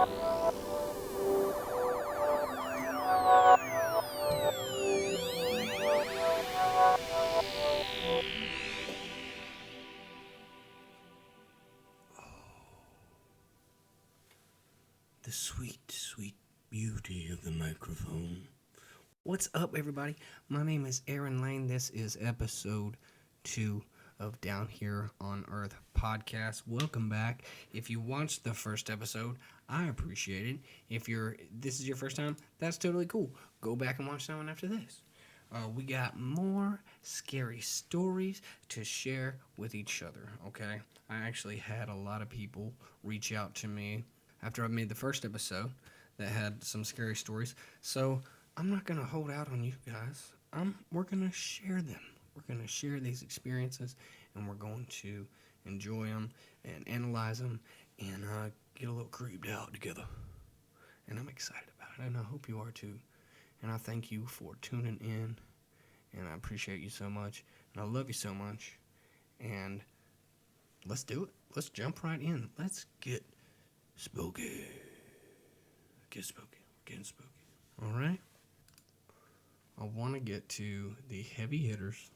The sweet, sweet beauty of the microphone. What's up, everybody? My name is Aaron Lane. This is episode 2 of Down Here on Earth podcast. Welcome back. If you watched the first episode, I appreciate it. If this is your first time, that's totally cool. Go back and watch that one after this. We got more scary stories to share with each other, okay? I actually had a lot of people reach out to me after I made the first episode that had some scary stories. So I'm not going to hold out on you guys. We're going to share them. We're going to share these experiences, and we're going to enjoy them and analyze them and get a little creeped out together. And I'm excited about it, and I hope you are too. And I thank you for tuning in, and I appreciate you so much, and I love you so much. And let's do it. Let's jump right in. Let's get spooky. Get spooky. We're getting spooky. All right. I want to get to the heavy hitters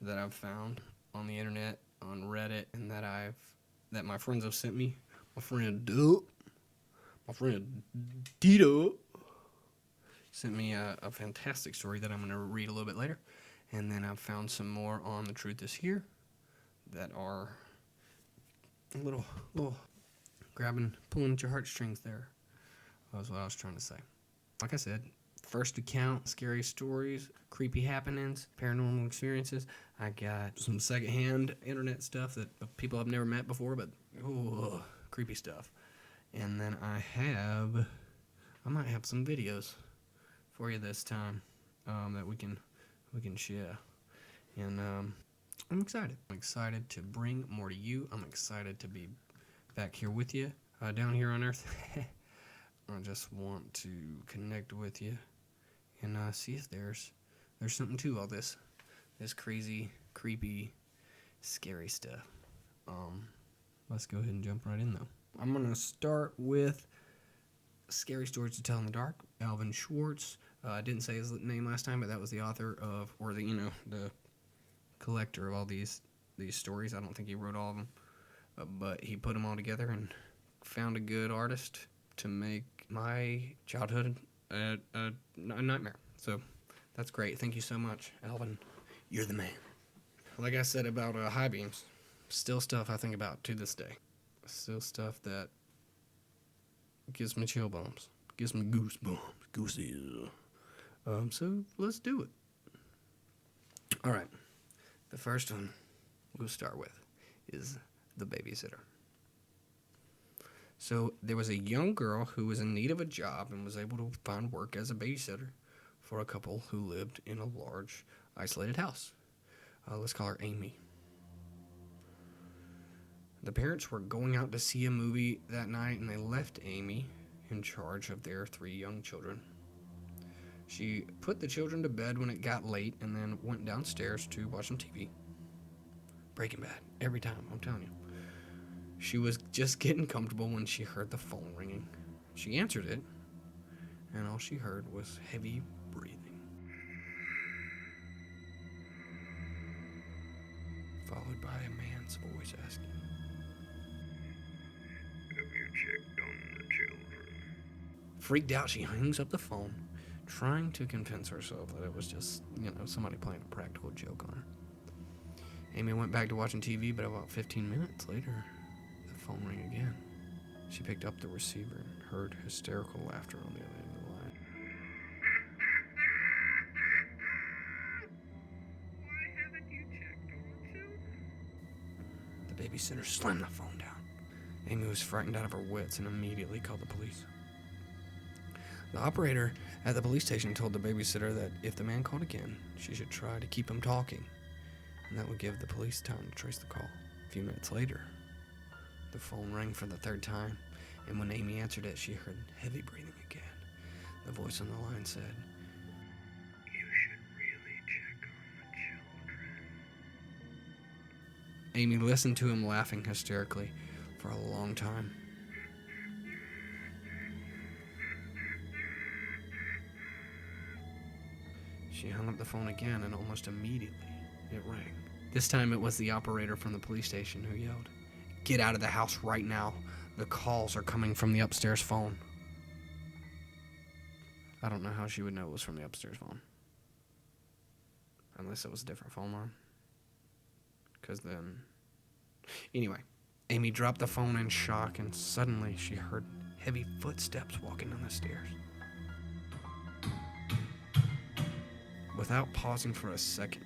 that I've found on the internet, on Reddit, and that my friends have sent me. My friend Dito sent me a fantastic story that I'm going to read a little bit later. And then I've found some more on The Truth Is Here that are a little pulling at your heartstrings there. That's what I was trying to say. Like I said, first account, scary stories, creepy happenings, paranormal experiences. I got some secondhand internet stuff that people I've never met before, but creepy stuff. And then I might have some videos for you this time that we can share. And I'm excited. I'm excited to bring more to you. I'm excited to be back here with you, down here on Earth. I just want to connect with you and see if there's something to all this crazy, creepy, scary stuff. Let's go ahead and jump right in, though. I'm going to start with Scary Stories to Tell in the Dark, Alvin Schwartz. I didn't say his name last time, but that was the author of, or the collector of all these stories. I don't think he wrote all of them, but he put them all together and found a good artist to make my childhood a nightmare. So that's great. Thank you so much, Alvin. You're the man. Like I said about high beams, still stuff I think about to this day. Still stuff that gives me chill bumps, gives me goosebumps, goosies. So let's do it. All right. The first one we'll start with is The Babysitter. So there was a young girl who was in need of a job and was able to find work as a babysitter for a couple who lived in a large, isolated house. Let's call her Amy. The parents were going out to see a movie that night, and they left Amy in charge of their 3 young children. She put the children to bed when it got late and then went downstairs to watch some TV. Breaking Bad. Every time, I'm telling you. She was just getting comfortable when she heard the phone ringing. She answered it, and all she heard was heavy breathing, followed by a man's voice asking, "Have you checked on the children?" Freaked out, she hangs up the phone, trying to convince herself that it was just, somebody playing a practical joke on her. Amy went back to watching TV, but about 15 minutes later, the phone rang again. She picked up the receiver and heard hysterical laughter on the other end of the line. Why haven't you checked on the children? The babysitter slammed the phone down. Amy was frightened out of her wits and immediately called the police. The operator at the police station told the babysitter that if the man called again, she should try to keep him talking, and that would give the police time to trace the call. A few minutes later, the phone rang for the 3rd time, and when Amy answered it, she heard heavy breathing again. The voice on the line said, "You should really check on the children." Amy listened to him laughing hysterically for a long time. She hung up the phone again, and almost immediately it rang. This time it was the operator from the police station who yelled, "Get out of the house right now. The calls are coming from the upstairs phone." I don't know how she would know it was from the upstairs phone. Unless it was a different phone line. Because then... Anyway, Amy dropped the phone in shock, and suddenly she heard heavy footsteps walking down the stairs. Without pausing for a second,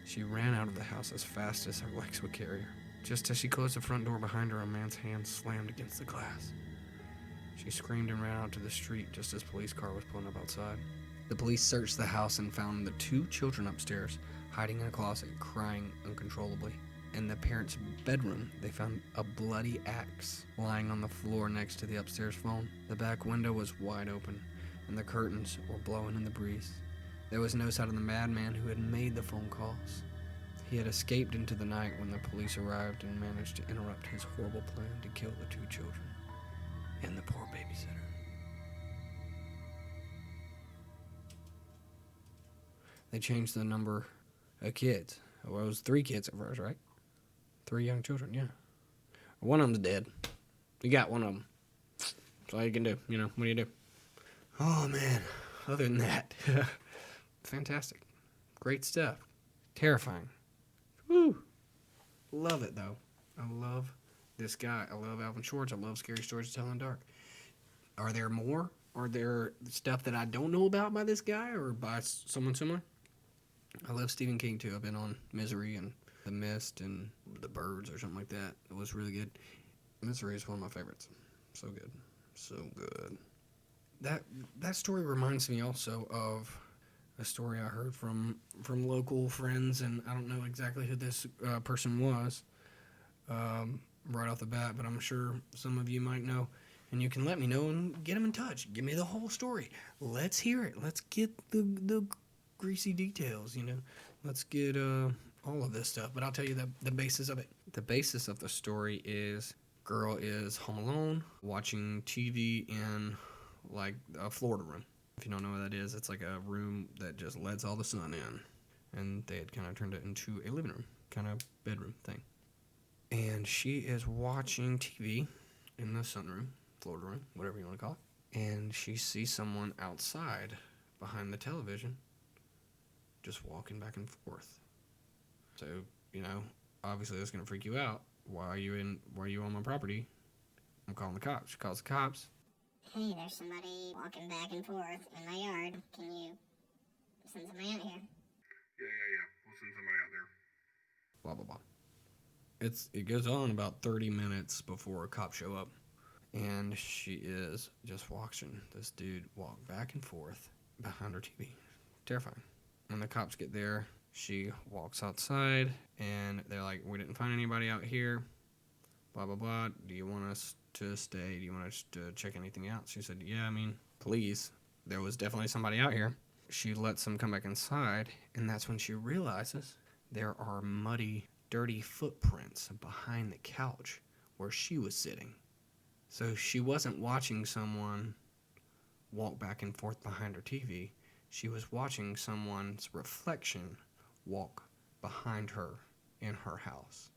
she ran out of the house as fast as her legs would carry her. Just as she closed the front door behind her, a man's hand slammed against the glass. She screamed and ran out to the street just as a police car was pulling up outside. The police searched the house and found the 2 children upstairs, hiding in a closet, crying uncontrollably. In the parents' bedroom, they found a bloody axe lying on the floor next to the upstairs phone. The back window was wide open, and the curtains were blowing in the breeze. There was no sign of the madman who had made the phone calls. He had escaped into the night when the police arrived and managed to interrupt his horrible plan to kill the 2 children and the poor babysitter. They changed the number of kids. Well, it was 3 kids at first, right? 3 young children, yeah. One of them's dead. You got one of them. That's all you can do. You know, what do you do? Oh, man. Other than that, fantastic. Great stuff. Terrifying. Woo. Love it, though. I love this guy. I love Alvin Schwartz. I love Scary Stories to Tell in the Dark. Are there more? Are there stuff that I don't know about by this guy or by someone similar? I love Stephen King, too. I've been on Misery and The Mist and The Birds or something like that. It was really good. Misery is one of my favorites. So good. So good. That story reminds me also of a story I heard from local friends, and I don't know exactly who this person was right off the bat, but I'm sure some of you might know. And you can let me know and get them in touch. Give me the whole story. Let's hear it. Let's get the greasy details, you know. Let's get all of this stuff. But I'll tell you the basis of it. The basis of the story is girl is home alone watching TV in like a Florida room. If you don't know what that is, it's like a room that just lets all the sun in. And they had kind of turned it into a living room, kind of bedroom thing. And she is watching TV in the sunroom, Florida room, whatever you want to call it. And she sees someone outside behind the television just walking back and forth. So, you know, obviously that's going to freak you out. Why are you on my property? I'm calling the cops. She calls the cops. Hey, there's somebody walking back and forth in my yard. Can you send somebody out here? Yeah. We'll send somebody out there. Blah, blah, blah. It goes on about 30 minutes before a cop show up. And she is just watching this dude walk back and forth behind her TV. Terrifying. When the cops get there, she walks outside, and they're like, we didn't find anybody out here. Blah, blah, blah. Do you want us to stay? Do you want us to check anything out? She said, yeah, I mean, please. There was definitely somebody out here. She lets them come back inside, and that's when she realizes there are muddy, dirty footprints behind the couch where she was sitting. So she wasn't watching someone walk back and forth behind her TV. She was watching someone's reflection walk behind her in her house.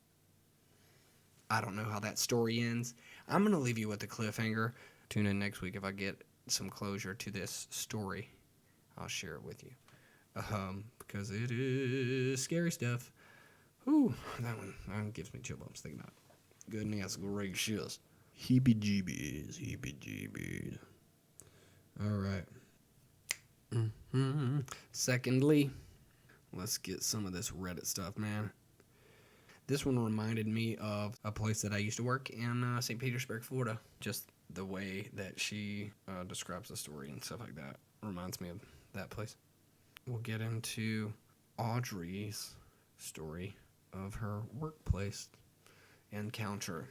I don't know how that story ends. I'm going to leave you with the cliffhanger. Tune in next week if I get some closure to this story. I'll share it with you. Because it is scary stuff. Whew, that one gives me chill bumps thinking about it. Goodness gracious. Heebie-jeebies. All right. Secondly, let's get some of this Reddit stuff, man. This one reminded me of a place that I used to work in St. Petersburg, Florida. Just the way that she describes the story and stuff like that reminds me of that place. We'll get into Audrey's story of her workplace encounter.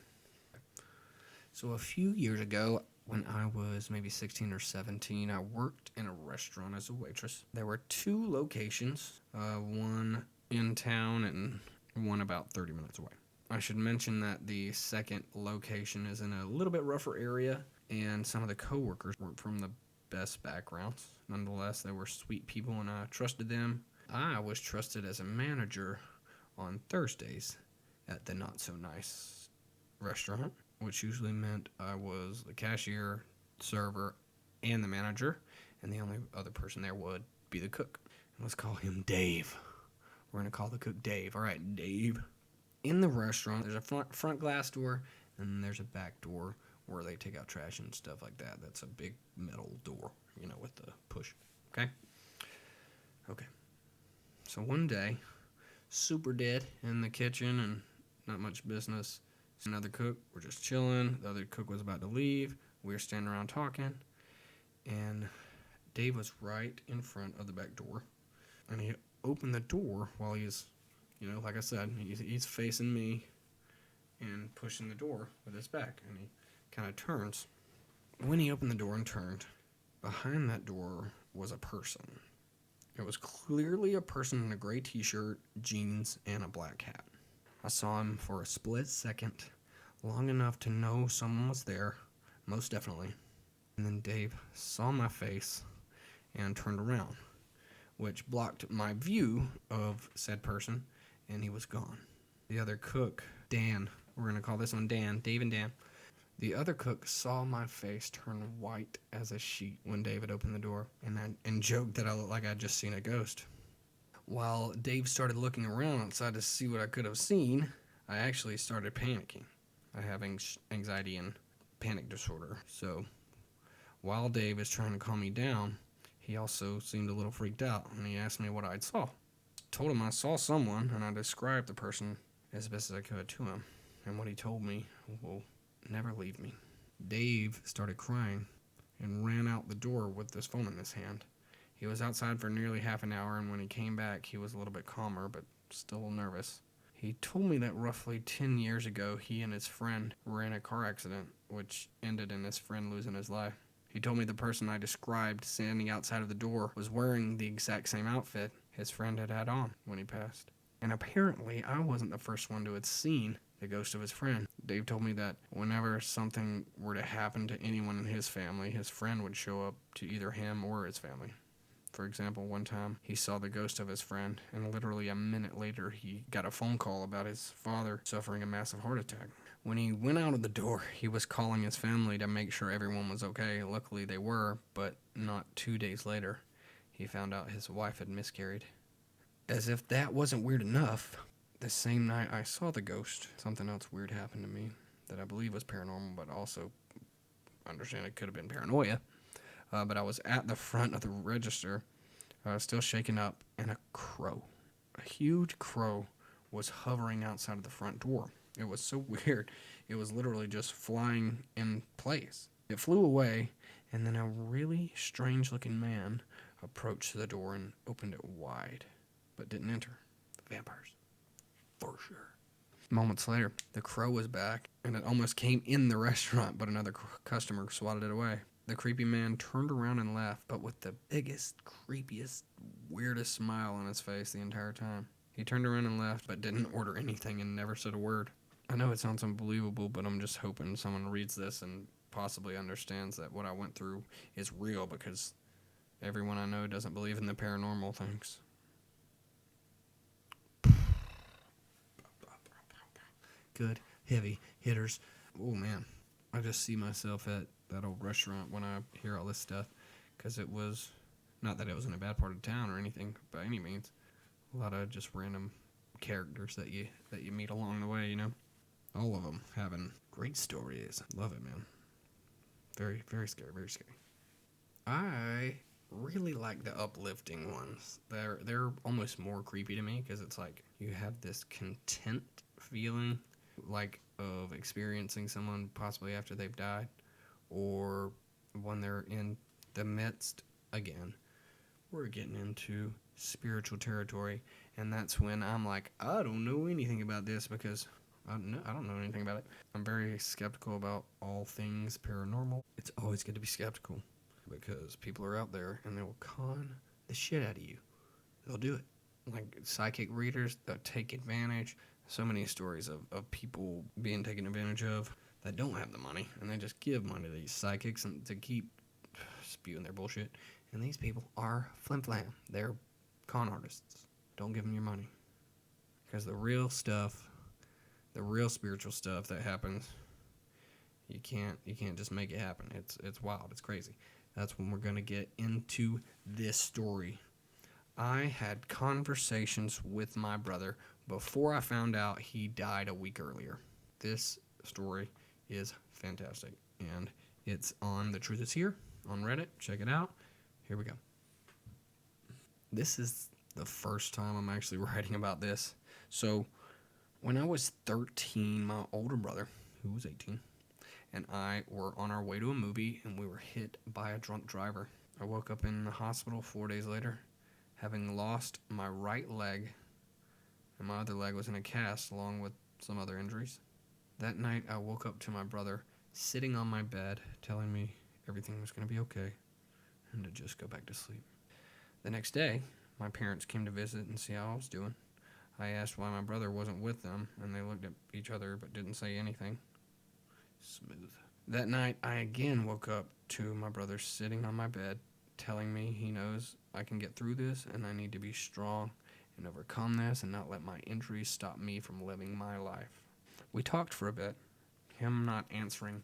So a few years ago, when I was maybe 16 or 17, I worked in a restaurant as a waitress. There were 2 locations, one in town and one about 30 minutes away. I should mention that the second location is in a little bit rougher area, and some of the coworkers weren't from the best backgrounds. Nonetheless, they were sweet people and I trusted them. I was trusted as a manager on Thursdays at the not so nice restaurant, which usually meant I was the cashier, server, and the manager, and the only other person there would be the cook. Let's call him Dave. We're going to call the cook Dave. All right, Dave. In the restaurant, there's a front glass door, and there's a back door where they take out trash and stuff like that. That's a big metal door, with the push. Okay? Okay. So one day, super dead in the kitchen and not much business. Another cook, we're just chilling. The other cook was about to leave. We were standing around talking, and Dave was right in front of the back door. And he opened the door while he's, like I said, he's facing me and pushing the door with his back. And he kind of turns. When he opened the door and turned, behind that door was a person. It was clearly a person in a gray t-shirt, jeans, and a black hat. I saw him for a split second, long enough to know someone was there, most definitely. And then Dave saw my face and turned around, which blocked my view of said person, and he was gone. The other cook, Dan, we're going to call this one Dan, Dave and Dan. The other cook saw my face turn white as a sheet when David opened the door and joked that I looked like I'd just seen a ghost. While Dave started looking around outside to see what I could have seen, I actually started panicking. I have anxiety and panic disorder. So while Dave is trying to calm me down, he also seemed a little freaked out, and he asked me what I saw. Told him I saw someone, and I described the person as best as I could to him. And what he told me will never leave me. Dave started crying and ran out the door with this phone in his hand. He was outside for nearly half an hour, and when he came back, he was a little bit calmer, but still nervous. He told me that roughly 10 years ago, he and his friend were in a car accident, which ended in his friend losing his life. He told me the person I described standing outside of the door was wearing the exact same outfit his friend had on when he passed. And apparently, I wasn't the first one to have seen the ghost of his friend. Dave told me that whenever something were to happen to anyone in his family, his friend would show up to either him or his family. For example, one time he saw the ghost of his friend, and literally a minute later he got a phone call about his father suffering a massive heart attack. When he went out of the door, he was calling his family to make sure everyone was okay. Luckily they were, but not 2 days later, he found out his wife had miscarried. As if that wasn't weird enough, the same night I saw the ghost, something else weird happened to me that I believe was paranormal, but also understand it could have been paranoia. But I was at the front of the register, still shaken up, and a huge crow, was hovering outside of the front door. It was so weird. It was literally just flying in place. It flew away, and then a really strange-looking man approached the door and opened it wide, but didn't enter. Vampires. For sure. Moments later, the crow was back, and it almost came in the restaurant, but another customer swatted it away. The creepy man turned around and left, but with the biggest, creepiest, weirdest smile on his face the entire time. He turned around and left, but didn't order anything and never said a word. I know it sounds unbelievable, but I'm just hoping someone reads this and possibly understands that what I went through is real, because everyone I know doesn't believe in the paranormal things. Good, heavy hitters. Oh man, I just see myself at that old restaurant when I hear all this stuff, because it was, not that it was in a bad part of town or anything by any means, a lot of just random characters that you meet along the way, all of them having great stories. Love it, man. Very, very scary, very scary. I really like the uplifting ones. They're almost more creepy to me, because it's like you have this content feeling, like of experiencing someone possibly after they've died, or when they're in the midst. Again, we're getting into spiritual territory, and that's when I'm like, I don't know anything about this, because I don't know anything about it. I'm very skeptical about all things paranormal. It's always good to be skeptical, because people are out there and they will con the shit out of you. They'll do it. Like psychic readers, they'll take advantage. So many stories of people being taken advantage of that don't have the money, and they just give money to these psychics and to keep spewing their bullshit. And these people are flim-flam. They're con artists. Don't give them your money. Because the real stuff, the real spiritual stuff that happens, you can't just make it happen. It's wild. It's crazy. That's when we're going to get into this story. I had conversations with my brother before I found out he died a week earlier. This story is fantastic, and it's on The Truth Is Here on Reddit. Check it out. Here we go. This is the first time I'm actually writing about this. So, when I was 13, my older brother, who was 18, and I were on our way to a movie, and we were hit by a drunk driver. I woke up in the hospital 4 days later, having lost my right leg, and my other leg was in a cast along with some other injuries. That night, I woke up to my brother sitting on my bed, telling me everything was going to be okay, and to just go back to sleep. The next day, my parents came to visit and see how I was doing. I asked why my brother wasn't with them, and they looked at each other but didn't say anything. Smooth. That night, I again woke up to my brother sitting on my bed, telling me he knows I can get through this and I need to be strong and overcome this and not let my injuries stop me from living my life. We talked for a bit, him not answering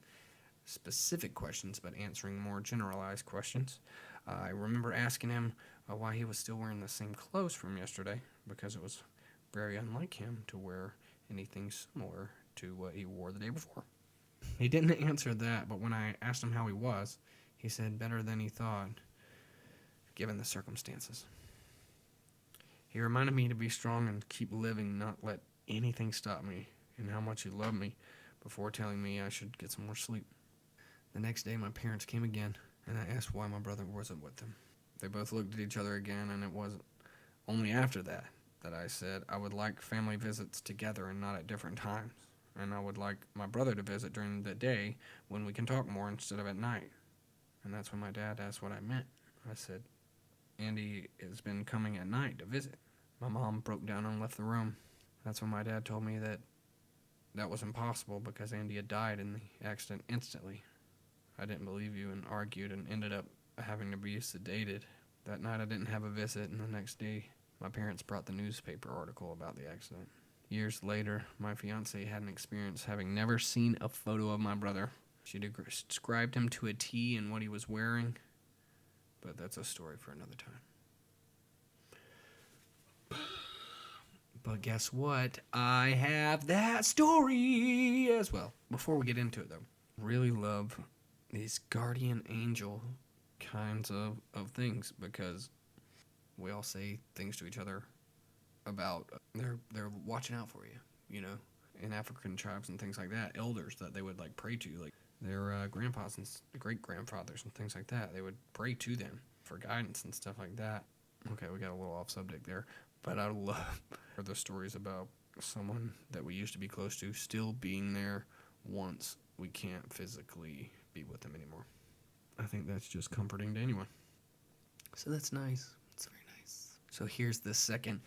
specific questions but answering more generalized questions. I remember asking him why he was still wearing the same clothes from yesterday, because it was very unlike him to wear anything similar to what he wore the day before. He didn't answer that, but when I asked him how he was, he said better than he thought, given the circumstances. He reminded me to be strong and keep living, not let anything stop me, and how much he loved me, before telling me I should get some more sleep. The next day, my parents came again, and I asked why my brother wasn't with them. They both looked at each other again, and it wasn't only after that I said I would like family visits together and not at different times. And I would like my brother to visit during the day when we can talk more instead of at night. And that's when my dad asked what I meant. I said, Andy has been coming at night to visit. My mom broke down and left the room. That's when my dad told me that was impossible because Andy had died in the accident instantly. I didn't believe you and argued and ended up having to be sedated. That night I didn't have a visit, and the next day my parents brought the newspaper article about the accident. Years later, my fiancée had an experience having never seen a photo of my brother. She described him to a T and what he was wearing, but that's a story for another time. But guess what? I have that story as well. Before we get into it, though, really love these guardian angel kinds of things, because we all say things to each other about they're watching out for you, you know, in African tribes and things like that. Elders that they would like pray to, like their grandpas and great grandfathers and things like that. They would pray to them for guidance and stuff like that. Okay, we got a little off subject there, but I love the stories about someone that we used to be close to still being there once we can't physically be with them anymore. I think that's just comforting to anyone. So that's nice. It's very nice. So here's the second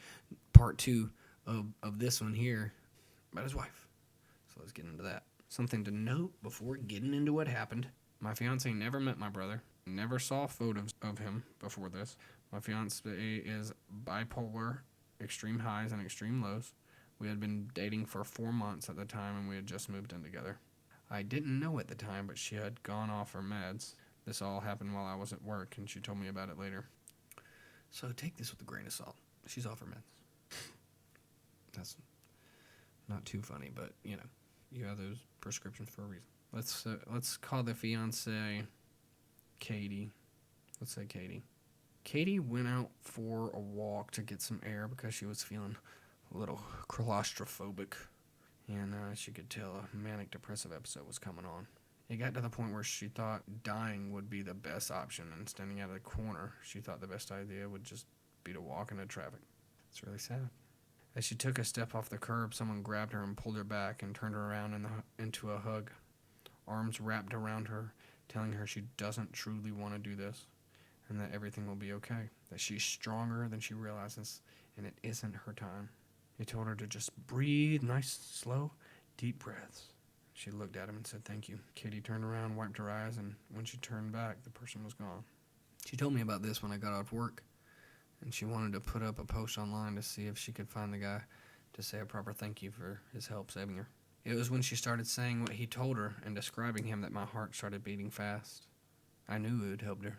part 2 of this one here about his wife. So let's get into that. Something to note before getting into what happened. My fiancé never met my brother, never saw photos of him before this. My fiancé is bipolar, extreme highs and extreme lows. We had been dating for 4 months at the time, and we had just moved in together. I didn't know at the time, but she had gone off her meds. This all happened while I was at work, and she told me about it later. So take this with a grain of salt. She's off her meds. That's not too funny, but, you know, you have those prescriptions for a reason. Let's call the fiancée Katie. Let's say Katie. Katie went out for a walk to get some air because she was feeling a little claustrophobic, and she could tell a manic depressive episode was coming on. It got to the point where she thought dying would be the best option, and standing out of the corner, she thought the best idea would just be to walk into traffic. It's really sad. As she took a step off the curb, someone grabbed her and pulled her back and turned her around into a hug. Arms wrapped around her, telling her she doesn't truly want to do this, and that everything will be okay, that she's stronger than she realizes, and it isn't her time. He told her to just breathe nice, slow, deep breaths, She looked at him and said, "Thank you." Katie turned around, wiped her eyes, and when she turned back, the person was gone. She told me about this when I got off work, and she wanted to put up a post online to see if she could find the guy to say a proper thank you for his help saving her. It was when she started saying what he told her and describing him that my heart started beating fast. I knew it would help her.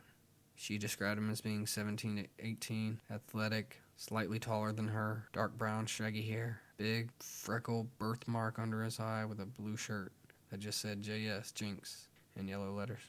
She described him as being 17 to 18, athletic, slightly taller than her, dark brown, shaggy hair, big, freckle birthmark under his eye with a blue shirt that just said JS, Jinx, in yellow letters.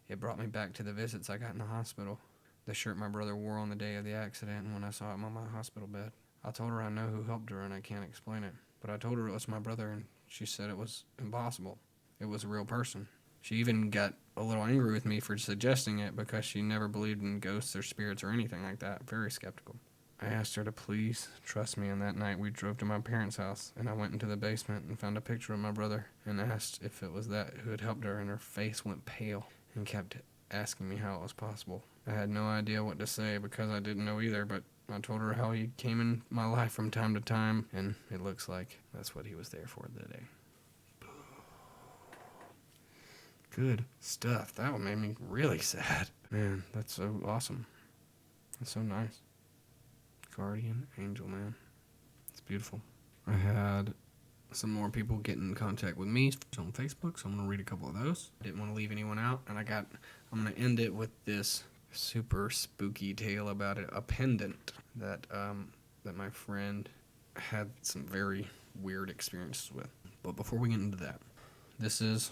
It brought me back to the visits I got in the hospital, the shirt my brother wore on the day of the accident and when I saw him on my hospital bed. I told her I know who helped her and I can't explain it, but I told her it was my brother and she said it was impossible. It was a real person. She even got a little angry with me for suggesting it because she never believed in ghosts or spirits or anything like that. Very skeptical. I asked her to please trust me, and that night we drove to my parents' house, and I went into the basement and found a picture of my brother and asked if it was that who had helped her, and her face went pale and kept asking me how it was possible. I had no idea what to say because I didn't know either, but I told her how he came in my life from time to time, and it looks like that's what he was there for today. Good stuff. That one made me really sad. Man, that's so awesome. That's so nice. Guardian angel, man. It's beautiful. I had some more people get in contact with me on Facebook, so I'm going to read a couple of those. I didn't want to leave anyone out, and I'm going to end it with this super spooky tale about a pendant that my friend had some very weird experiences with. But before we get into that, this is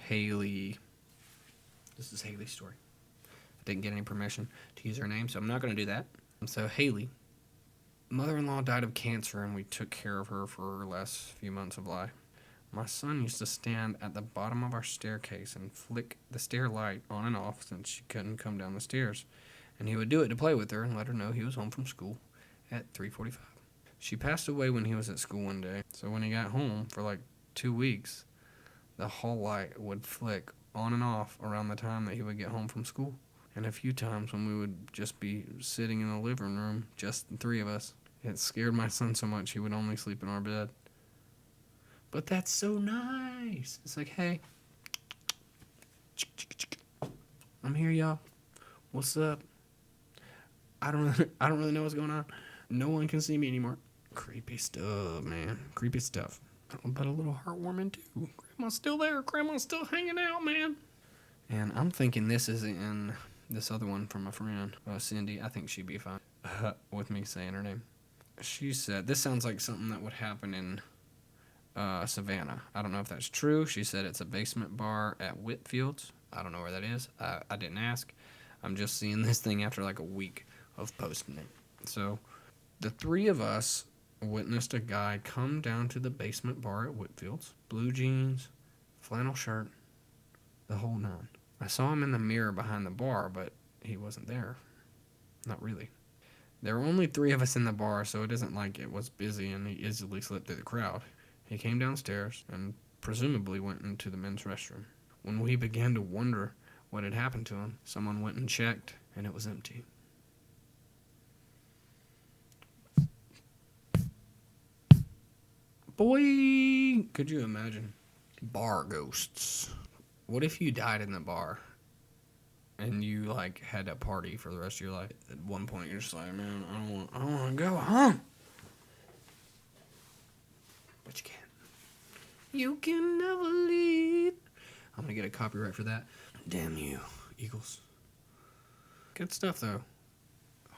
Haley. This is Haley's story. I didn't get any permission to use her name, so I'm not going to do that. So Haley, mother-in-law died of cancer, and we took care of her for her last few months of life. My son used to stand at the bottom of our staircase and flick the stair light on and off since she couldn't come down the stairs, and he would do it to play with her and let her know he was home from school at 3:45. She passed away when he was at school one day, so when he got home for like 2 weeks, the hall light would flick on and off around the time that he would get home from school. And a few times when we would just be sitting in the living room, just the three of us, it scared my son so much he would only sleep in our bed. But that's so nice. It's like, hey, I'm here, y'all. What's up? I don't really know what's going on. No one can see me anymore. Creepy stuff, man. Creepy stuff. But a little heartwarming too. Grandma's still there. Grandma's still hanging out, man. And I'm thinking this is in this other one from a friend, Cindy. I think she'd be fine with me saying her name. She said, this sounds like something that would happen in Savannah. I don't know if that's true. She said it's a basement bar at Whitfield's. I don't know where that is. I didn't ask. I'm just seeing this thing after like a week of posting it. So the three of us witnessed a guy come down to the basement bar at Whitfield's. Blue jeans, flannel shirt, the whole nine. I saw him in the mirror behind the bar, but he wasn't there. Not really. There were only three of us in the bar, so it isn't like it was busy and he easily slipped through the crowd. He came downstairs and presumably went into the men's restroom. When we began to wonder what had happened to him, someone went and checked, and it was empty. Boy, could you imagine? Bar ghosts. What if you died in the bar and you like had a party for the rest of your life? At one point you're just like, man, I don't want to go home. But you can. You can never leave. I'm going to get a copyright for that. Damn you, Eagles. Good stuff though.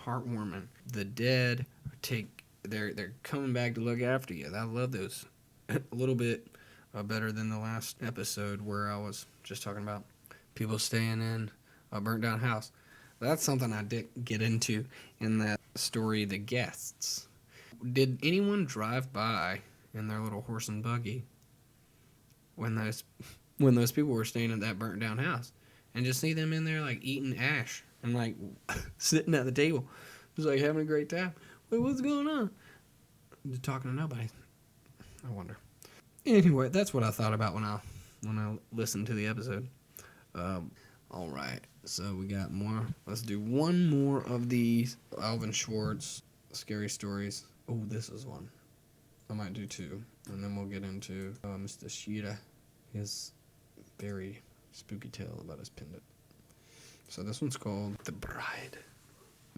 Heartwarming. The dead they're coming back to look after you. I love those. A little bit better than the last episode where I was just talking about people staying in a burnt down house. That's something I didn't get into in that story, The Guests. Did anyone drive by in their little horse and buggy when those people were staying in that burnt down house and just see them in there like eating ash and like sitting at the table, just like having a great time? Wait, what's going on? Just talking to nobody. I wonder. Anyway, that's what I thought about when I listened to the episode. All right, so we got more. Let's do one more of these Alvin Schwartz scary stories. Oh, this is one. I might do two, and then we'll get into Mr. Sheeta. his very spooky tale about his pendant. So this one's called The Bride.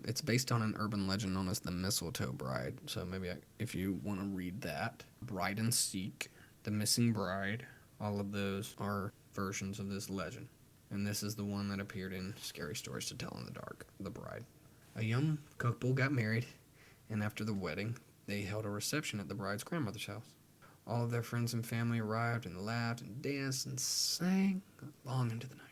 It's based on an urban legend known as the Mistletoe Bride. So maybe if you want to read that. Bride and Seek, The Missing Bride, all of those are versions of this legend. And this is the one that appeared in Scary Stories to Tell in the Dark, The Bride. A young couple got married, and after the wedding, they held a reception at the bride's grandmother's house. All of their friends and family arrived and laughed and danced and sang long into the night.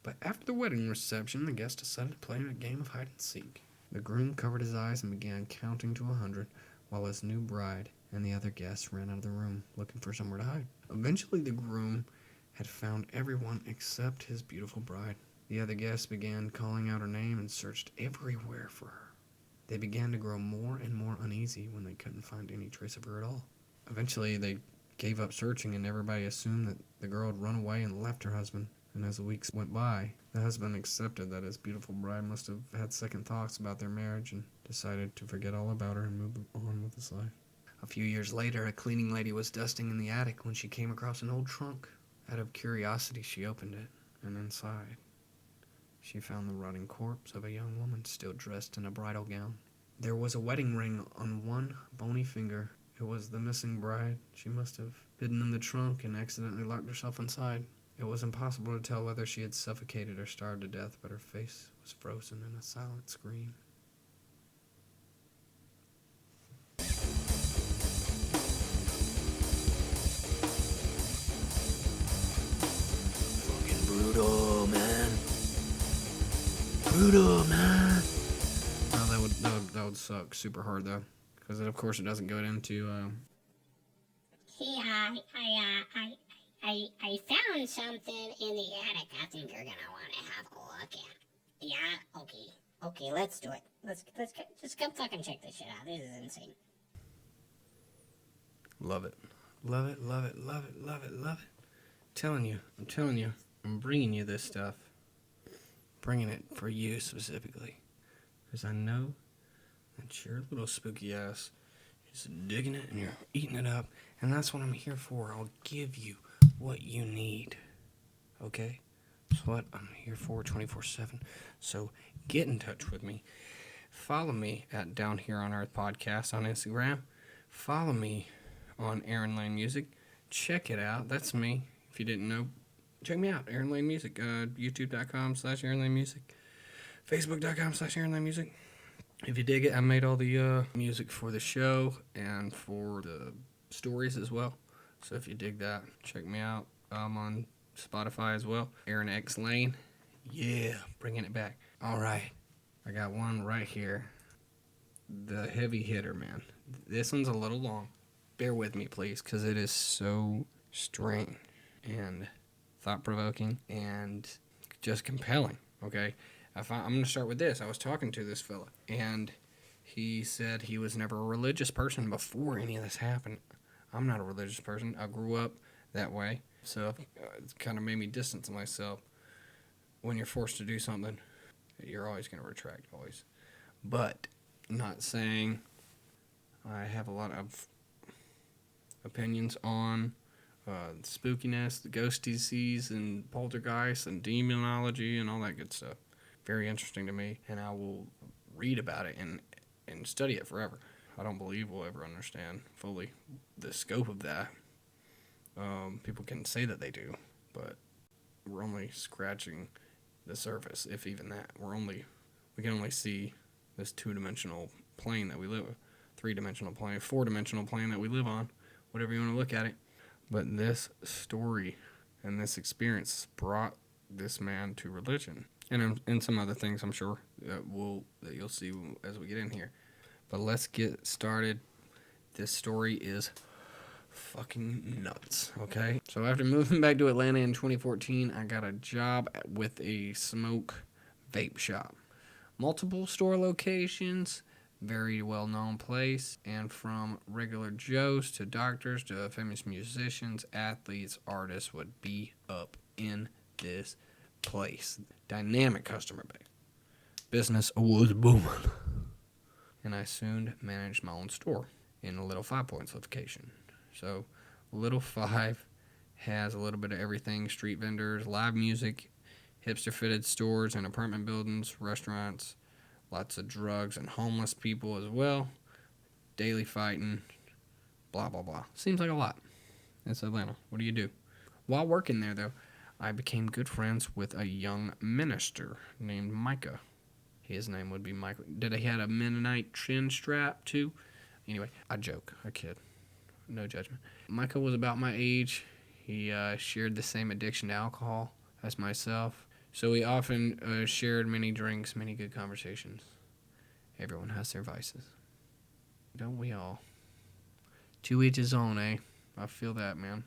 But after the wedding reception, the guests decided to play a game of hide and seek. The groom covered his eyes and began counting to 100, while his new bride and the other guests ran out of the room looking for somewhere to hide. Eventually, the groom had found everyone except his beautiful bride. The other guests began calling out her name and searched everywhere for her. They began to grow more and more uneasy when they couldn't find any trace of her at all. Eventually, they gave up searching, and everybody assumed that the girl had run away and left her husband. And as the weeks went by, the husband accepted that his beautiful bride must have had second thoughts about their marriage and decided to forget all about her and move on with his life. A few years later, a cleaning lady was dusting in the attic when she came across an old trunk. Out of curiosity, she opened it, and inside, she found the rotting corpse of a young woman still dressed in a bridal gown. There was a wedding ring on one bony finger. It was the missing bride. She must have hidden in the trunk and accidentally locked herself inside. It was impossible to tell whether she had suffocated or starved to death, but her face was frozen in a silent scream. Fucking brutal, man. Brutal, man. Oh, that would suck super hard though, because of course it doesn't go into. See, I found something in the attic I think you're gonna want to have a look at. Yeah, okay, let's do it. Let's just come fucking check this shit out. This is insane. Love it. Love it, love it, love it, love it, love it. I'm telling you, I'm bringing you this stuff. Bringing it for you specifically. Because I know that your little spooky ass is digging it and you're eating it up. And that's what I'm here for. I'll give you what you need. Okay? That's what I'm here for 24/7. So get in touch with me. Follow me at Down Here on Earth Podcast on Instagram. Follow me on Aaron Lane Music. Check it out. That's me. If you didn't know, check me out. Aaron Lane Music. YouTube.com/Aaron Lane Music. Facebook.com/Aaron Lane Music. If you dig it, I made all the music for the show and for the stories as well. So if you dig that, check me out. I'm on Spotify as well. Aaron X Lane. Yeah, bringing it back. All right. I got one right here. The heavy hitter, man. This one's a little long. Bear with me, please, because it is so strange and thought-provoking and just compelling, okay? I'm going to start with this. I was talking to this fella, and he said he was never a religious person before any of this happened. I'm not a religious person. I grew up that way, so it's kind of made me distance myself. When you're forced to do something, you're always going to retract, always. But not saying I have a lot of opinions on spookiness, the ghosties and poltergeists and demonology and all that good stuff. Very interesting to me, and I will read about it and study it forever. I don't believe we'll ever understand fully the scope of that. People can say that they do, but we're only scratching the surface, if even that. We can only see this two-dimensional plane that we live with, three-dimensional plane, four-dimensional plane that we live on, whatever you want to look at it. But this story and this experience brought this man to religion, and some other things I'm sure that you'll see as we get in here. But let's get started. This story is fucking nuts, okay? So after moving back to Atlanta in 2014, I got a job with a smoke vape shop. Multiple store locations, very well-known place, and from regular Joes to doctors to famous musicians, athletes, artists would be up in this place. Dynamic customer base. Business was booming. And I soon managed my own store in a Little 5 Points location. So, Little 5 has a little bit of everything: street vendors, live music, hipster fitted stores and apartment buildings, restaurants, lots of drugs and homeless people as well, daily fighting, blah, blah, blah. Seems like a lot. It's Atlanta. What do you do? While working there, though, I became good friends with a young minister named Micah. His name would be Michael. Did he had a Mennonite chin strap, too? Anyway, I joke. I kid. No judgment. Michael was about my age. He shared the same addiction to alcohol as myself. So we often shared many drinks, many good conversations. Everyone has their vices. Don't we all? To each his own, eh? I feel that, man.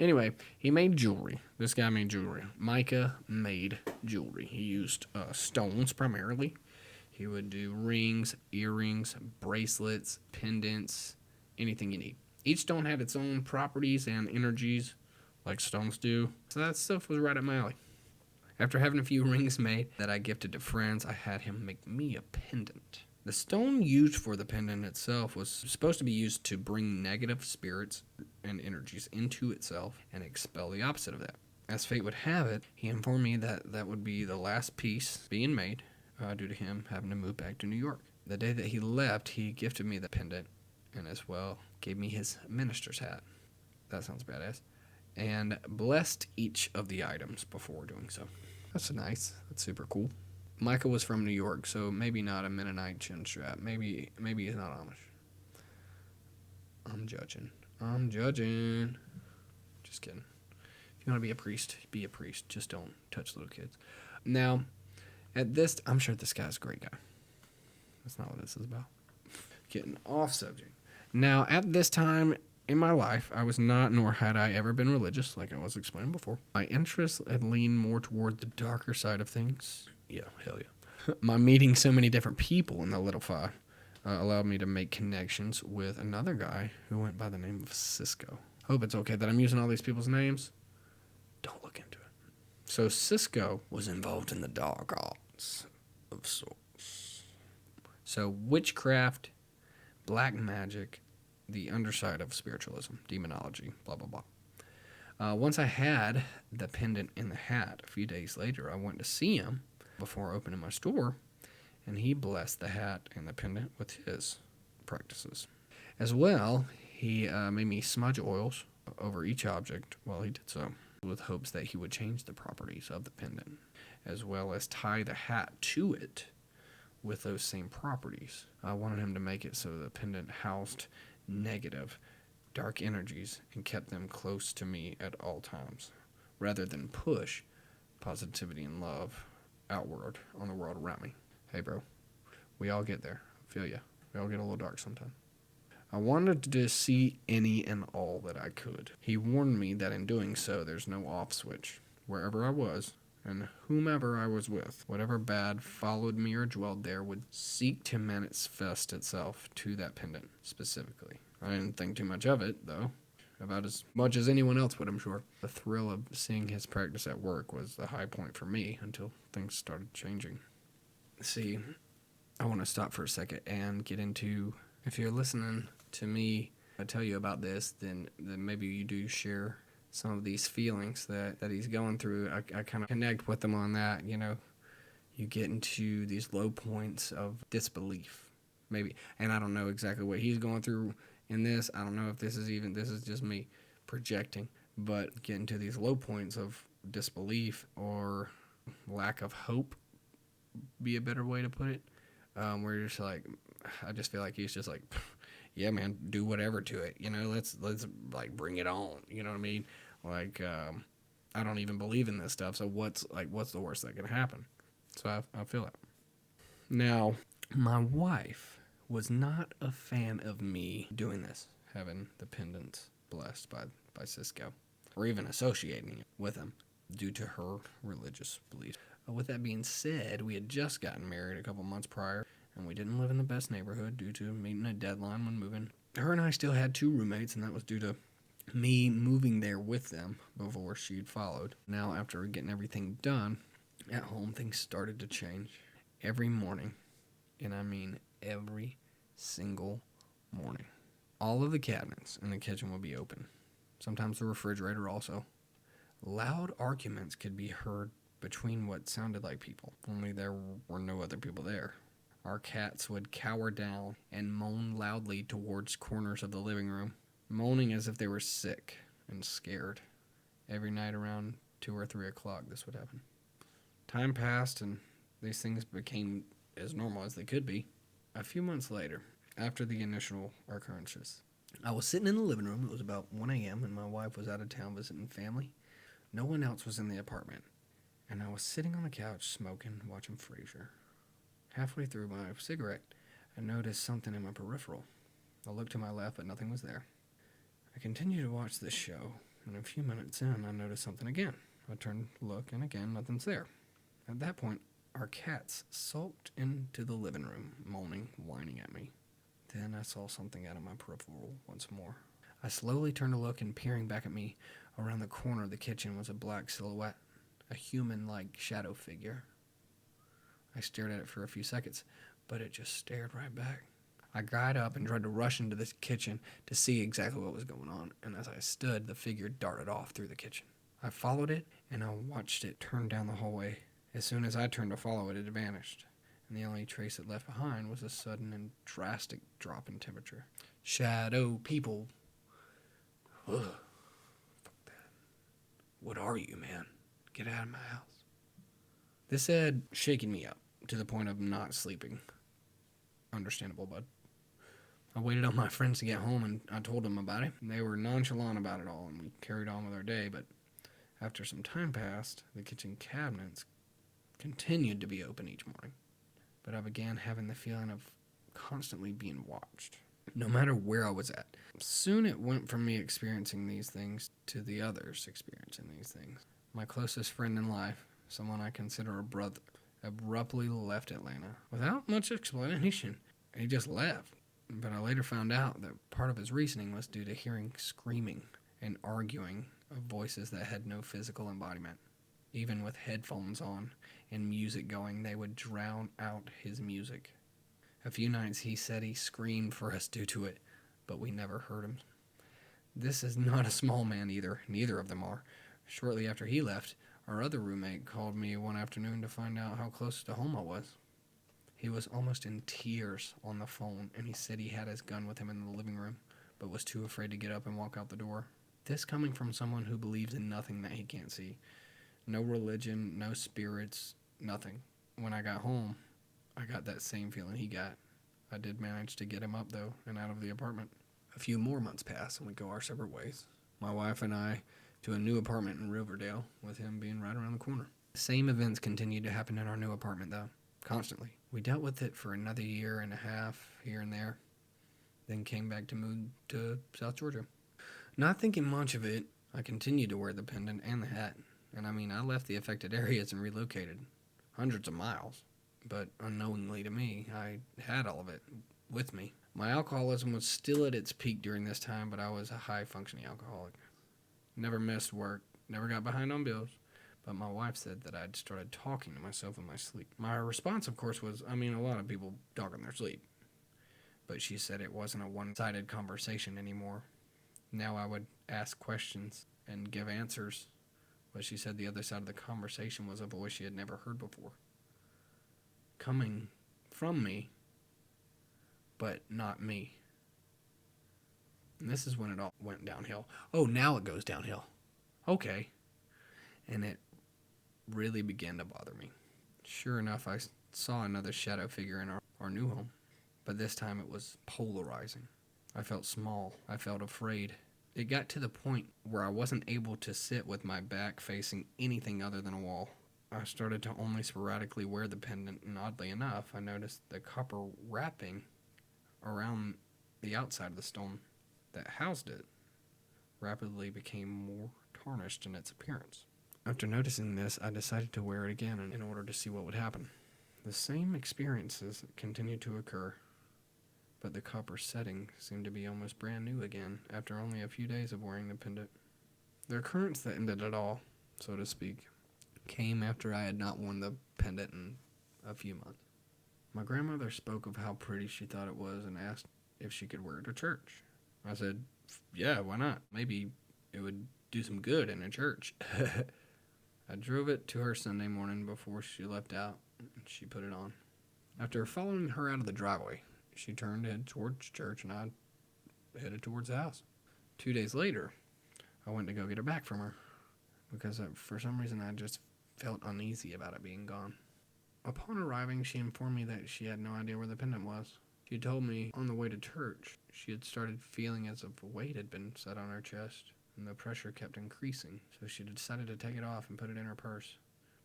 Anyway, he made jewelry. This guy made jewelry. Micah made jewelry. He used stones primarily. He would do rings, earrings, bracelets, pendants, anything you need. Each stone had its own properties and energies, like stones do. So that stuff was right up my alley. After having a few rings made that I gifted to friends, I had him make me a pendant. The stone used for the pendant itself was supposed to be used to bring negative spirits and energies into itself and expel the opposite of that. As fate would have it, he informed me that that would be the last piece being made due to him having to move back to New York. The day that he left, he gifted me the pendant and as well gave me his minister's hat. That sounds badass. And blessed each of the items before doing so. That's nice. That's super cool. Michael was from New York, so maybe not a Mennonite chin strap. Maybe he's not Amish. I'm judging. Just kidding. If you want to be a priest, be a priest. Just don't touch little kids. Now, I'm sure this guy's a great guy. That's not what this is about. Getting off subject. Now, at this time in my life, I was not, nor had I ever been religious, like I was explaining before. My interests had leaned more toward the darker side of things. Yeah, hell yeah. My meeting so many different people in the Little Five allowed me to make connections with another guy who went by the name of Cisco. Hope it's okay that I'm using all these people's names. Don't look into it. So Cisco was involved in the dark arts of sorts. So witchcraft, black magic, the underside of spiritualism, demonology, blah, blah, blah. Once I had the pendant in the hat, a few days later, I went to see him before opening my store, and he blessed the hat and the pendant with his practices. As well, he made me smudge oils over each object while he did so, with hopes that he would change the properties of the pendant, as well as tie the hat to it with those same properties. I wanted him to make it so the pendant housed negative, dark energies and kept them close to me at all times, rather than push positivity and love outward on the world around me. Hey, bro, we all get there. I feel ya. We all get a little dark sometimes. I wanted to see any and all that I could. He warned me that in doing so, there's no off switch. Wherever I was, and whomever I was with, whatever bad followed me or dwelled there would seek to manifest itself to that pendant specifically. I didn't think too much of it, though. About as much as anyone else would, I'm sure. The thrill of seeing his practice at work was the high point for me until things started changing. See, I want to stop for a second and get into, if you're listening to me tell you about this, then maybe you do share some of these feelings that he's going through. I kind of connect with him on that, you know. You get into these low points of disbelief, maybe. And I don't know exactly what he's going through in this. I don't know if this is just me projecting, but getting to these low points of disbelief or lack of hope, be a better way to put it, where you're just like, I just feel like he's just like, yeah, man, do whatever to it, you know, let's like bring it on, you know what I mean? Like, I don't even believe in this stuff, so what's the worst that can happen? So I feel it. Now, my wife was not a fan of me doing this, having the pendant blessed by Cisco, or even associating it with him due to her religious beliefs. With that being said, we had just gotten married a couple months prior, and we didn't live in the best neighborhood due to meeting a deadline when moving. Her and I still had 2 roommates, and that was due to me moving there with them before she'd followed. Now, after getting everything done at home, things started to change. Every morning, and I mean every single morning, all of the cabinets in the kitchen would be open. sometimes the refrigerator also. Loud arguments could be heard between what sounded like people, only there were no other people there. Our cats would cower down and moan loudly towards corners of the living room, moaning as if they were sick and scared. Every night around 2 or 3 o'clock, this would happen. Time passed, and these things became as normal as they could be. A few months later, after the initial occurrences, I was sitting in the living room. It was about 1 a.m., and my wife was out of town visiting family. No one else was in the apartment, and I was sitting on the couch smoking, watching Frasier. Halfway through my cigarette, I noticed something in my peripheral. I looked to my left, but nothing was there. I continued to watch this show, and a few minutes in, I noticed something again. I turned to look, and again, nothing's there. At that point, our cats sulked into the living room, moaning, whining at me. Then I saw something out of my peripheral once more. I slowly turned to look, and peering back at me around the corner of the kitchen was a black silhouette, a human-like shadow figure. I stared at it for a few seconds, but it just stared right back. I got up and tried to rush into the kitchen to see exactly what was going on, and as I stood, the figure darted off through the kitchen. I followed it, and I watched it turn down the hallway. As soon as I turned to follow it, it vanished, and the only trace it left behind was a sudden and drastic drop in temperature. Shadow people. Ugh. Fuck that. What are you, man? Get out of my house. This had shaken me up to the point of not sleeping. Understandable, bud. I waited on my friends to get home, and I told them about it. They were nonchalant about it all, and we carried on with our day, but after some time passed, the kitchen cabinets continued to be open each morning. But I began having the feeling of constantly being watched, no matter where I was at. Soon it went from me experiencing these things to the others experiencing these things. My closest friend in life, someone I consider a brother, abruptly left Atlanta without much explanation. He just left. But I later found out that part of his reasoning was due to hearing screaming and arguing of voices that had no physical embodiment. Even with headphones on and music going, they would drown out his music. A few nights he said he screamed for us due to it, but we never heard him. This is not a small man either. Neither of them are. Shortly after he left, our other roommate called me one afternoon to find out how close to home I was. He was almost in tears on the phone, and he said he had his gun with him in the living room, but was too afraid to get up and walk out the door. This coming from someone who believes in nothing that he can't see. No religion, no spirits, nothing. When I got home, I got that same feeling he got. I did manage to get him up, though, and out of the apartment. A few more months pass, and we go our separate ways. My wife and I to a new apartment in Riverdale, with him being right around the corner. The same events continued to happen in our new apartment, though, constantly. We dealt with it for another year and a half, here and there, then came back to move to South Georgia. Not thinking much of it, I continued to wear the pendant and the hat. And I left the affected areas and relocated hundreds of miles. But unknowingly to me, I had all of it with me. My alcoholism was still at its peak during this time, but I was a high-functioning alcoholic. Never missed work, never got behind on bills. But my wife said that I'd started talking to myself in my sleep. My response, of course, was, a lot of people talk in their sleep. But she said it wasn't a one-sided conversation anymore. Now I would ask questions and give answers. But she said the other side of the conversation was a voice she had never heard before. Coming from me, but not me. And this is when it all went downhill. Oh, now it goes downhill. Okay. And it really began to bother me. Sure enough, I saw another shadow figure in our new home. But this time it was polarizing. I felt small. I felt afraid. It got to the point where I wasn't able to sit with my back facing anything other than a wall. I started to only sporadically wear the pendant, and oddly enough, I noticed the copper wrapping around the outside of the stone that housed it rapidly became more tarnished in its appearance. After noticing this, I decided to wear it again in order to see what would happen. The same experiences continued to occur, but the copper setting seemed to be almost brand new again after only a few days of wearing the pendant. The occurrence that ended it all, so to speak, came after I had not worn the pendant in a few months. My grandmother spoke of how pretty she thought it was and asked if she could wear it to church. I said, yeah, why not? Maybe it would do some good in a church. I drove it to her Sunday morning before she left out, and she put it on. After following her out of the driveway, she turned to head towards church, and I headed towards the house. 2 days later, I went to go get it back from her, because for some reason I just felt uneasy about it being gone. Upon arriving, she informed me that she had no idea where the pendant was. She told me on the way to church she had started feeling as if a weight had been set on her chest, and the pressure kept increasing, so she decided to take it off and put it in her purse.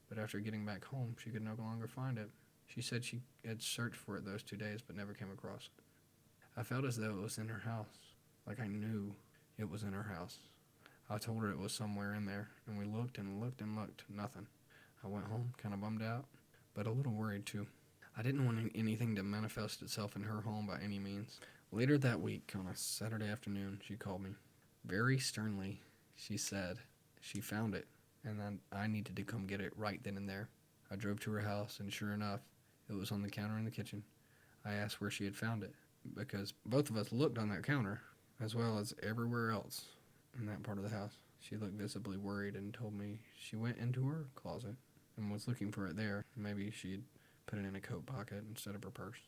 But after getting back home, she could no longer find it. She said she had searched for it those 2 days but never came across it. I felt as though it was in her house, like I knew it was in her house. I told her it was somewhere in there, and we looked and looked and looked. Nothing. I went home, kind of bummed out, but a little worried too. I didn't want anything to manifest itself in her home by any means. Later that week, on a Saturday afternoon, she called me. Very sternly, she said she found it, and that I needed to come get it right then and there. I drove to her house, and sure enough, it was on the counter in the kitchen. I asked where she had found it, because both of us looked on that counter, as well as everywhere else in that part of the house. She looked visibly worried and told me she went into her closet and was looking for it there. Maybe she'd put it in a coat pocket instead of her purse.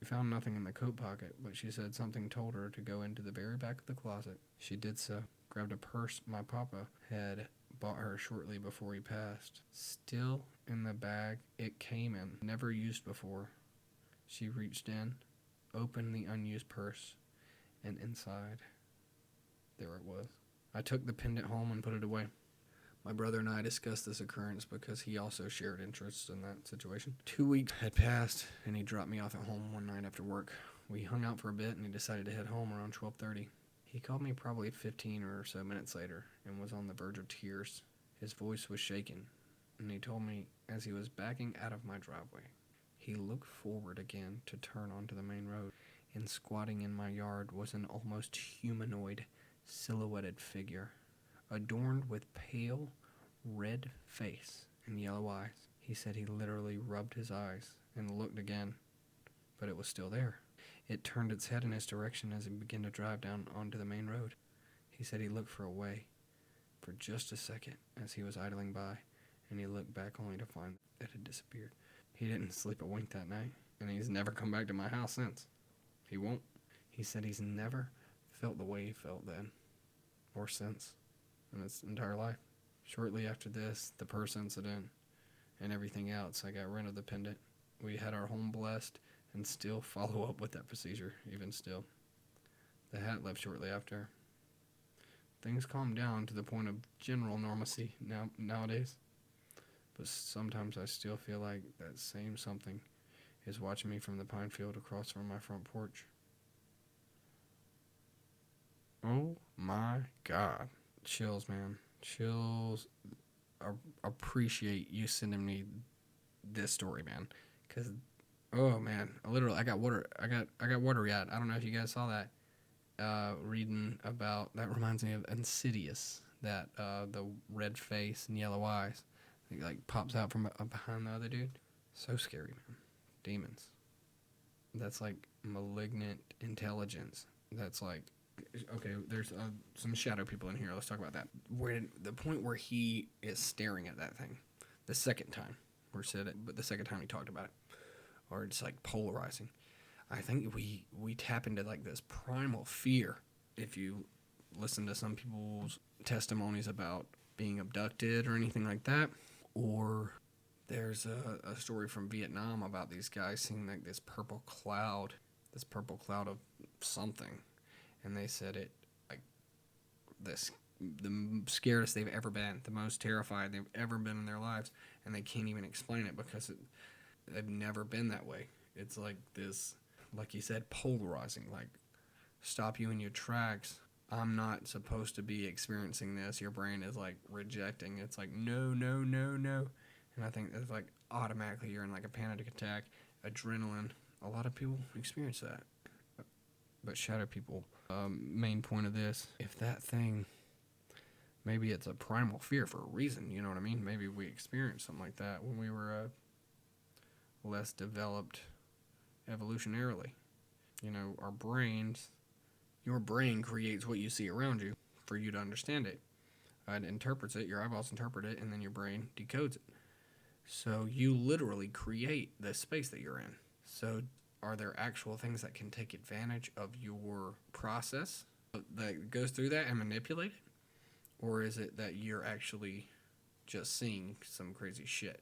We found nothing in the coat pocket, but she said something told her to go into the very back of the closet. She did so, grabbed a purse my papa had bought her shortly before he passed. Still in the bag it came in, never used before. She reached in, opened the unused purse, and inside, there it was. I took the pendant home and put it away. My brother and I discussed this occurrence because he also shared interests in that situation. 2 weeks had passed, and he dropped me off at home one night after work. We hung out for a bit, and he decided to head home around 12:30. He called me probably 15 or so minutes later and was on the verge of tears. His voice was shaking, and he told me as he was backing out of my driveway, he looked forward again to turn onto the main road, and squatting in my yard was an almost humanoid, silhouetted figure, adorned with pale, red face and yellow eyes. He said he literally rubbed his eyes and looked again, but it was still there. It turned its head in his direction as he began to drive down onto the main road. He said he looked for a way for just a second as he was idling by, and he looked back only to find it had disappeared. He didn't sleep a wink that night, and he's never come back to my house since. He won't. He said he's never felt the way he felt then, or since, in his entire life. Shortly after this, the purse incident, and everything else, I got rid of the pendant. We had our home blessed, and still follow up with that procedure, even still. The hat left shortly after. Things calmed down to the point of general normalcy nowadays, but sometimes I still feel like that same something is watching me from the pine field across from my front porch. Oh my God. Chills, man. Chills. I appreciate you sending me this story, man, because oh man, I got watery eyed. I don't know if you guys saw that. Reading about that reminds me of Insidious. That the red face and yellow eyes, it like pops out from behind the other dude. So scary, man. Demons. That's like malignant intelligence. That's like okay. There's some shadow people in here. Let's talk about that. Where the point where he is staring at that thing, the second time, or said it, but the second time he talked about it, or it's like polarizing. I think we tap into like this primal fear. If you listen to some people's testimonies about being abducted or anything like that, or there's a story from Vietnam about these guys seeing like this purple cloud of something, and they said it like this the scariest they've ever been, the most terrified they've ever been in their lives, and they can't even explain it because they've never been that way. It's like this, like you said, polarizing, like stop you in your tracks. I'm not supposed to be experiencing this. Your brain is like rejecting. It's like no, no, no, no. And I think it's like automatically you're in like a panic attack, adrenaline. A lot of people experience that. But shadow people, main point of this, if that thing, maybe it's a primal fear for a reason, you know what I mean? Maybe we experienced something like that when we were less developed evolutionarily. You know, our brains, your brain creates what you see around you for you to understand it. It interprets it, your eyeballs interpret it, and then your brain decodes it. So you literally create the space that you're in. So are there actual things that can take advantage of your process that goes through that and manipulate it? Or is it that you're actually just seeing some crazy shit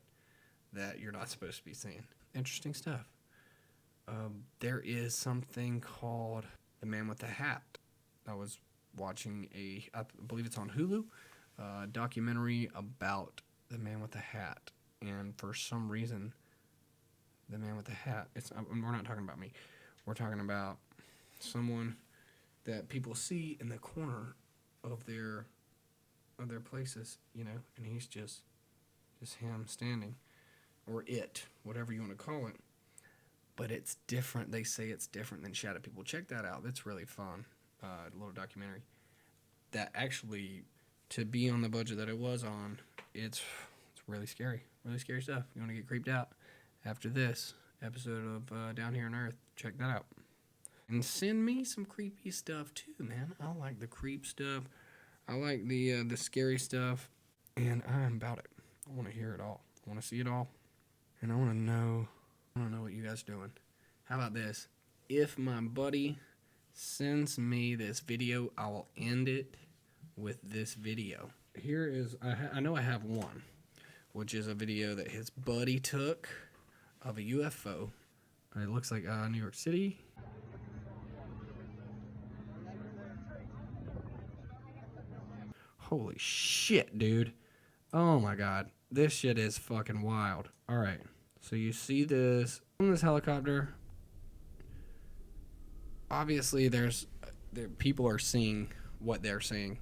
that you're not supposed to be seeing? Interesting stuff. There is something called The Man with the Hat. I was watching I believe it's on Hulu, documentary about the Man with the Hat. And for some reason, the Man with the Hat, we're not talking about me. We're talking about someone that people see in the corner of their places, and he's just him standing, or it, whatever you want to call it. But it's different. They say it's different than Shadow People. Check that out. That's really fun. A little documentary. That actually, to be on the budget that it was on, it's really scary. Really scary stuff. You want to get creeped out after this episode of Down Here on Earth, check that out. And send me some creepy stuff too, man. I like the creep stuff. I like the scary stuff. And I'm about it. I want to hear it all. I want to see it all. And I want to know what you guys are doing. How about this? If my buddy sends me this video, I will end it with this video. Here is, I know I have one, which is a video that his buddy took of a UFO. It looks like New York City. Holy shit, dude. Oh my god. This shit is fucking wild. Alright. So you see this on this helicopter. Obviously, people are seeing what they're seeing.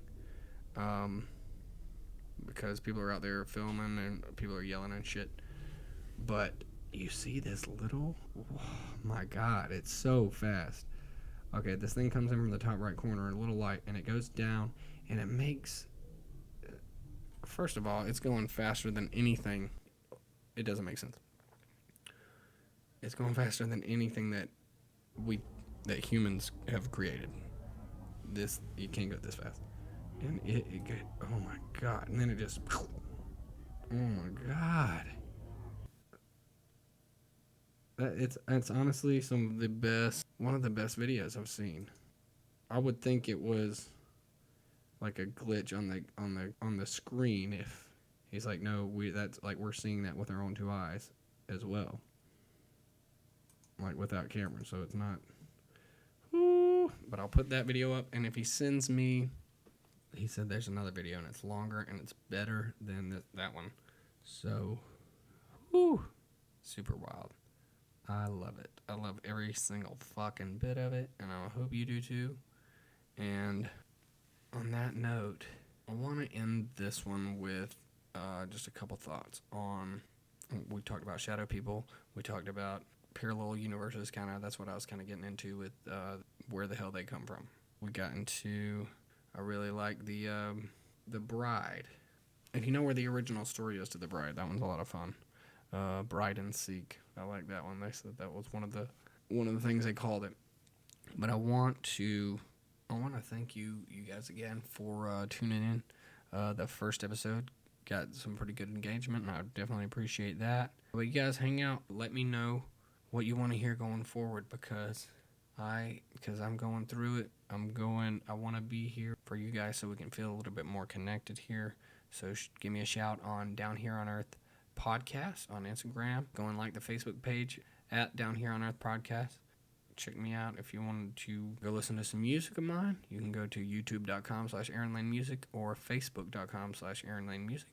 Because people are out there filming and people are yelling and shit. But you see this little, oh my god, it's so fast. Okay, this thing comes in from the top right corner, a little light, and it goes down, and it makes, first of all, it's going faster than anything. It doesn't make sense. It's going faster than anything that humans have created. You can't go this fast. And oh my god, and then it just, oh my god. It's honestly one of the best videos I've seen. I would think it was like a glitch on the screen if he's like, no, we're seeing that with our own two eyes as well, like without camera, so it's not. Woo, but I'll put that video up, and if he sends me, he said there's another video and it's longer and it's better than that one, so whoo, super wild. I love it. I love every single fucking bit of it, and I hope you do too. And on that note, I want to end this one with just a couple thoughts on. We talked about Shadow People. We talked about parallel universes. That's what I was kind of getting into with where the hell they come from. We got into. I really like the Bride. If you know where the original story is to the Bride, that one's a lot of fun. Bride and Seek. I like that one. They said that was one of the things they called it. But I want to thank you guys again for tuning in. The first episode got some pretty good engagement, and I definitely appreciate that. But you guys hang out. Let me know what you want to hear going forward, because I'm going through it. I want to be here for you guys so we can feel a little bit more connected here. So give me a shout on Down Here on Earth Podcast on Instagram. Go and like the Facebook page at Down Here on Earth Podcast. Check me out. If you wanted to go listen to some music of mine, you can go to youtube.com/AaronLaneMusic or facebook.com/AaronLaneMusic.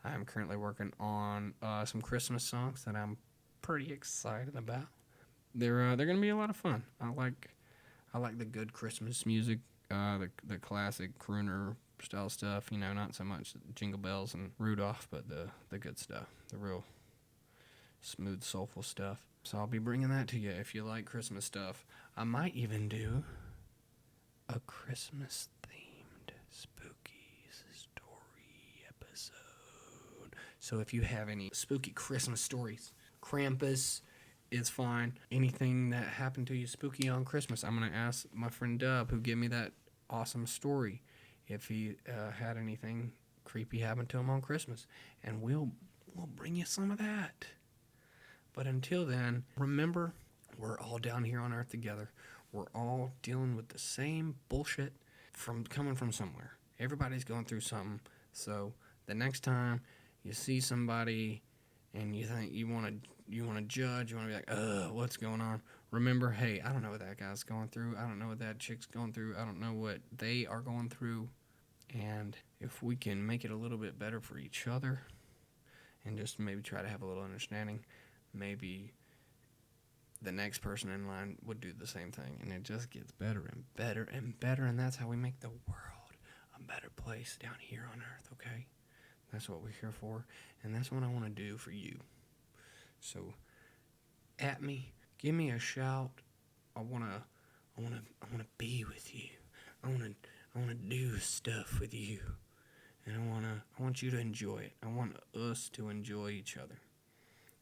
I'm currently working on some Christmas songs that I'm pretty excited about. They're going to be a lot of fun. I like the good Christmas music, the classic crooner style stuff. Not so much Jingle Bells and Rudolph, but the good stuff, the real smooth, soulful stuff. So I'll be bringing that to you if you like Christmas stuff. I might even do a Christmas-themed spooky story episode. So if you have any spooky Christmas stories, Krampus is fine. Anything that happened to you spooky on Christmas, I'm going to ask my friend Dub, who gave me that awesome story, if he had anything creepy happened to him on Christmas, and we'll bring you some of that. But until then, remember, we're all down here on Earth together. We're all dealing with the same bullshit coming from somewhere. Everybody's going through something. So the next time you see somebody and you think you want to judge, you want to be like, what's going on? Remember, hey, I don't know what that guy's going through. I don't know what that chick's going through. I don't know what they are going through. And if we can make it a little bit better for each other and just maybe try to have a little understanding, maybe the next person in line would do the same thing. And it just gets better and better and better. And that's how we make the world a better place down here on Earth, okay? That's what we're here for. And that's what I want to do for you. So, at me, give me a shout. I wanna be with you. I wanna do stuff with you, and I want you to enjoy it. I want us to enjoy each other.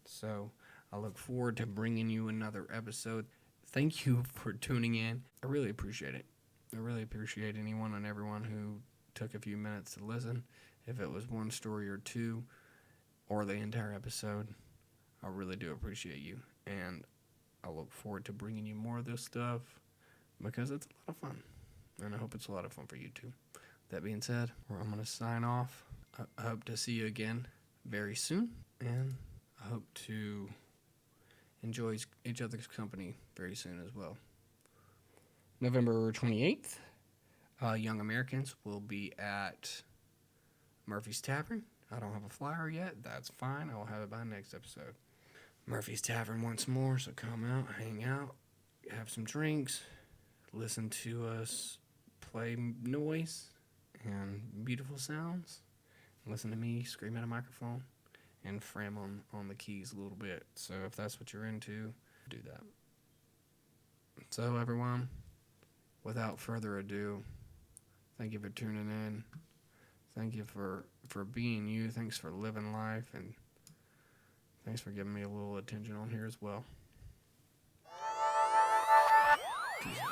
So I look forward to bringing you another episode. Thank you for tuning in. I really appreciate it. I really appreciate anyone and everyone who took a few minutes to listen. If it was one story or two, or the entire episode, I really do appreciate you. And I look forward to bringing you more of this stuff because it's a lot of fun. And I hope it's a lot of fun for you too. That being said, I'm going to sign off. I hope to see you again very soon. And I hope to enjoy each other's company very soon as well. November 28th, Young Americans will be at Murphy's Tavern. I don't have a flyer yet. That's fine. I'll have it by next episode. Murphy's Tavern once more, so come out, hang out, have some drinks, listen to us play noise and beautiful sounds, listen to me scream at a microphone and fram on the keys a little bit. So if that's what you're into, do that. So everyone, without further ado, thank you for tuning in. Thank you for being you. Thanks for living life, and thanks for giving me a little attention on here as well. Peace out.